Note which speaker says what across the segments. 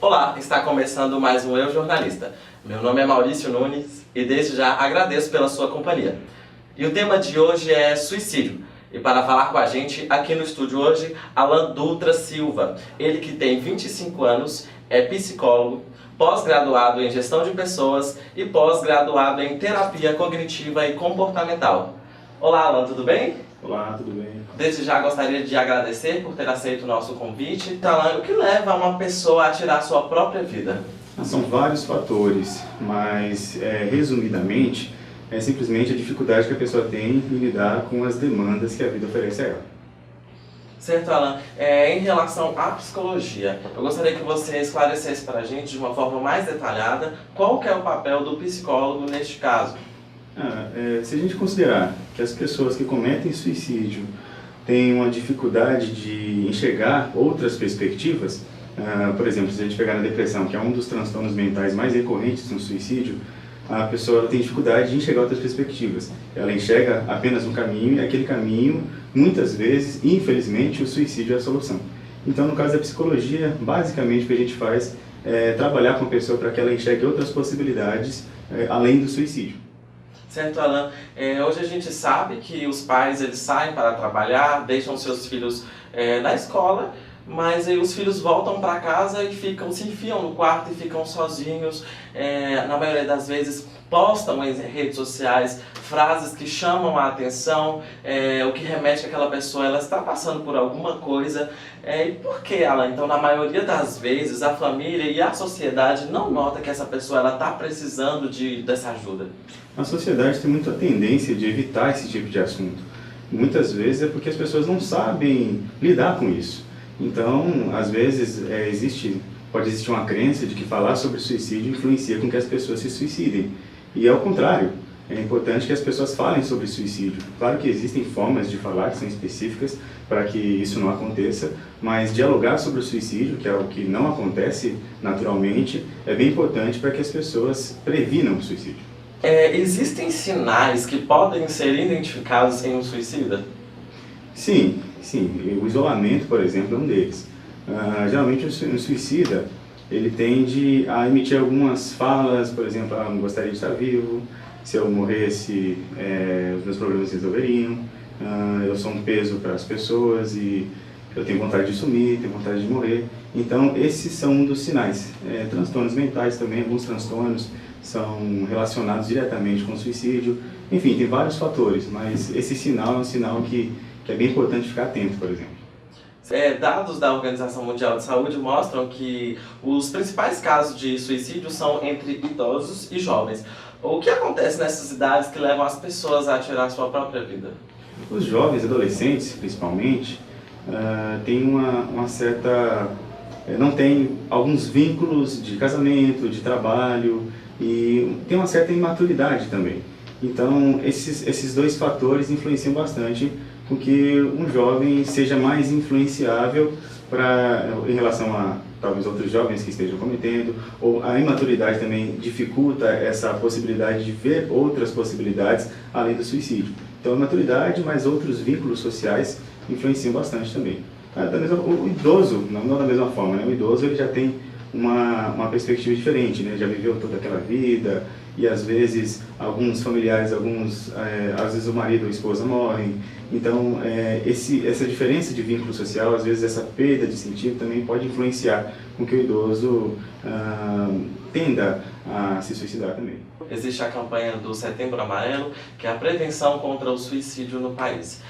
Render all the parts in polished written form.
Speaker 1: Olá, está começando mais um Eu Jornalista. Meu nome é Maurício Nunes e desde já agradeço pela sua companhia. E o tema de hoje é suicídio. E para falar com a gente aqui no estúdio hoje, Alan Dutra Silva. Ele que tem 25 anos, é psicólogo, pós-graduado em gestão de pessoas e pós-graduado em terapia cognitiva e comportamental. Olá, Alan, tudo bem?
Speaker 2: Olá, tudo bem?
Speaker 1: Desde já gostaria de agradecer por ter aceito o nosso convite. Alan, o que leva uma pessoa a tirar a sua própria vida?
Speaker 2: São vários fatores, mas resumidamente é simplesmente a dificuldade que a pessoa tem em lidar com as demandas que a vida oferece a ela.
Speaker 1: Certo, Alan. Em relação à psicologia, eu gostaria que você esclarecesse para a gente de uma forma mais detalhada qual que é o papel do psicólogo neste caso.
Speaker 2: Se a gente considerar que as pessoas que cometem suicídio têm uma dificuldade de enxergar outras perspectivas, por exemplo, se a gente pegar na depressão, que é um dos transtornos mentais mais recorrentes no suicídio, a pessoa tem dificuldade de enxergar outras perspectivas. Ela enxerga apenas um caminho e aquele caminho, muitas vezes, infelizmente, o suicídio é a solução. Então, no caso da psicologia, basicamente o que a gente faz é trabalhar com a pessoa para que ela enxergue outras possibilidades além do suicídio.
Speaker 1: Certo, Alan. Hoje a gente sabe que os pais eles saem para trabalhar, deixam seus filhos na escola, mas aí os filhos voltam para casa e se enfiam no quarto e ficam sozinhos. Na maioria das vezes postam em redes sociais frases que chamam a atenção, o que remete que aquela pessoa ela está passando por alguma coisa. E por que, Alan? Então, na maioria das vezes, a família e a sociedade não nota que essa pessoa ela está precisando dessa ajuda?
Speaker 2: A sociedade tem muita tendência de evitar esse tipo de assunto. Muitas vezes é porque as pessoas não sabem lidar com isso. Então, às vezes, pode existir uma crença de que falar sobre suicídio influencia com que as pessoas se suicidem. E é o contrário. É importante que as pessoas falem sobre suicídio. Claro que existem formas de falar que são específicas para que isso não aconteça, mas dialogar sobre o suicídio, que é o que não acontece naturalmente, é bem importante para que as pessoas previnam o suicídio.
Speaker 1: Existem sinais que podem ser identificados em um suicida?
Speaker 2: Sim. O isolamento, por exemplo, é um deles. Geralmente um suicida, ele tende a emitir algumas falas, por exemplo, não gostaria de estar vivo, se eu morresse, os meus problemas se resolveriam, eu sou um peso para as pessoas e eu tenho vontade de sumir, tenho vontade de morrer. Então, esses são um dos sinais. Transtornos mentais também, alguns transtornos são relacionados diretamente com o suicídio. Enfim, tem vários fatores, mas esse sinal é um sinal que é bem importante ficar atento, por exemplo.
Speaker 1: Dados da Organização Mundial de Saúde mostram que os principais casos de suicídio são entre idosos e jovens. O que acontece nessas idades que levam as pessoas a tirar a sua própria vida?
Speaker 2: Os jovens, adolescentes principalmente, têm uma certa... não têm alguns vínculos de casamento, de trabalho e tem uma certa imaturidade também. Então, esses dois fatores influenciam bastante com que um jovem seja mais influenciável em relação a talvez outros jovens que estejam cometendo, ou a imaturidade também dificulta essa possibilidade de ver outras possibilidades além do suicídio. Então a maturidade mais outros vínculos sociais influenciam bastante também. O idoso, não da mesma forma, né? O idoso ele já tem uma perspectiva diferente, né? Já viveu toda aquela vida e às vezes alguns familiares, às vezes o marido ou a esposa morrem. Então essa diferença de vínculo social, às vezes essa perda de sentido também pode influenciar com que o idoso tenda a se suicidar também.
Speaker 1: Existe a campanha do Setembro Amarelo, que é a prevenção contra o suicídio no país.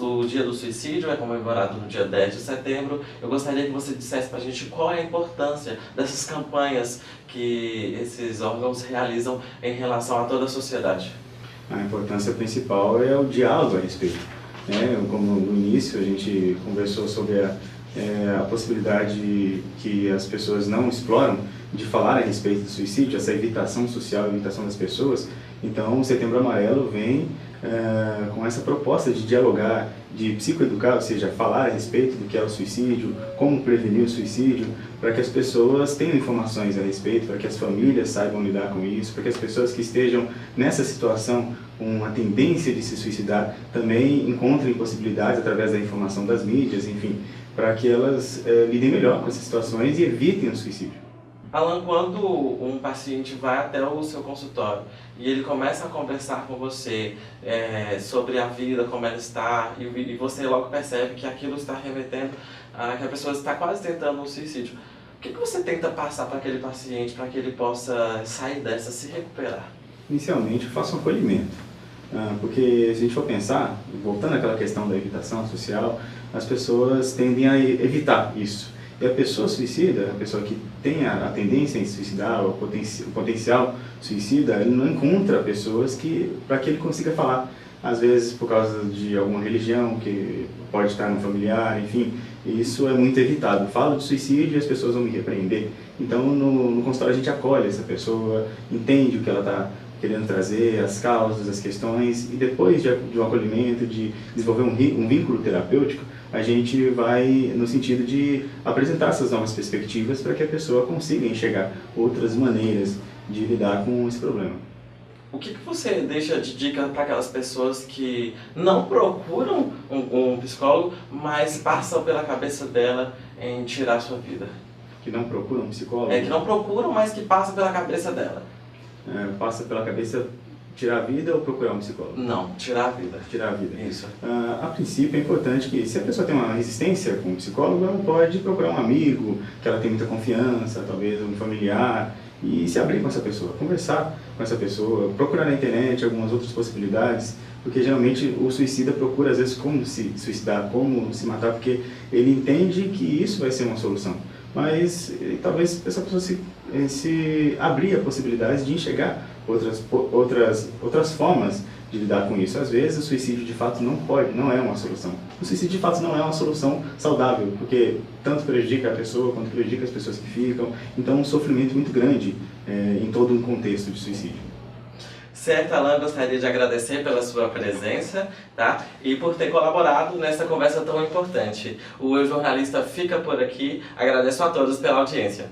Speaker 1: O Dia do Suicídio é comemorado no dia 10 de setembro. Eu gostaria que você dissesse para a gente qual é a importância dessas campanhas que esses órgãos realizam em relação a toda a sociedade.
Speaker 2: A importância principal é o diálogo a respeito. Como no início a gente conversou sobre a possibilidade que as pessoas não exploram de falar a respeito do suicídio, essa evitação social, a evitação das pessoas. Então o Setembro Amarelo vem com essa proposta de dialogar, de psicoeducar, ou seja, falar a respeito do que é o suicídio, como prevenir o suicídio, para que as pessoas tenham informações a respeito, para que as famílias saibam lidar com isso, para que as pessoas que estejam nessa situação com a tendência de se suicidar também encontrem possibilidades através da informação das mídias, enfim, para que elas lidem melhor com essas situações e evitem o suicídio.
Speaker 1: Alan, quando um paciente vai até o seu consultório e ele começa a conversar com você sobre a vida, como ela está, e você logo percebe que aquilo está remetendo a que a pessoa está quase tentando um suicídio, o que você tenta passar para aquele paciente para que ele possa sair dessa, se recuperar?
Speaker 2: Inicialmente, eu faço um acolhimento, porque se a gente for pensar, voltando àquela questão da evitação social, as pessoas tendem a evitar isso. E a pessoa suicida, a pessoa que tem a tendência em se suicidar, o potencial suicida, ele não encontra pessoas para que ele consiga falar. Às vezes por causa de alguma religião, que pode estar no familiar, enfim, isso é muito evitado. Falo de suicídio e as pessoas vão me repreender. Então no consultório a gente acolhe essa pessoa, entende o que ela está querendo trazer, as causas, as questões, e depois de um acolhimento, de desenvolver um vínculo terapêutico, a gente vai no sentido de apresentar essas novas perspectivas para que a pessoa consiga enxergar outras maneiras de lidar com esse problema.
Speaker 1: O que você deixa de dica para aquelas pessoas que não procuram um psicólogo, mas passam pela cabeça dela em tirar a sua vida?
Speaker 2: Que não procuram um psicólogo?
Speaker 1: Que não procuram, mas que passam pela cabeça dela.
Speaker 2: Passa pela cabeça tirar a vida ou procurar um psicólogo?
Speaker 1: Não, tirar a vida.
Speaker 2: Tirar a vida.
Speaker 1: Isso.
Speaker 2: A princípio é importante que, se a pessoa tem uma resistência com um psicólogo, ela pode procurar um amigo, que ela tem muita confiança, talvez um familiar, e se abrir com essa pessoa, conversar com essa pessoa, procurar na internet algumas outras possibilidades, porque geralmente o suicida procura às vezes como se suicidar, como se matar, porque ele entende que isso vai ser uma solução. Mas talvez essa pessoa se abrir a possibilidade de enxergar outras formas de lidar com isso. Às vezes o suicídio de fato não é uma solução. O suicídio de fato não é uma solução saudável, porque tanto prejudica a pessoa quanto prejudica as pessoas que ficam. Então é um sofrimento muito grande em todo um contexto de suicídio.
Speaker 1: Certo, Alan, gostaria de agradecer pela sua presença, tá? E por ter colaborado nessa conversa tão importante. O Eu Jornalista fica por aqui. Agradeço a todos pela audiência.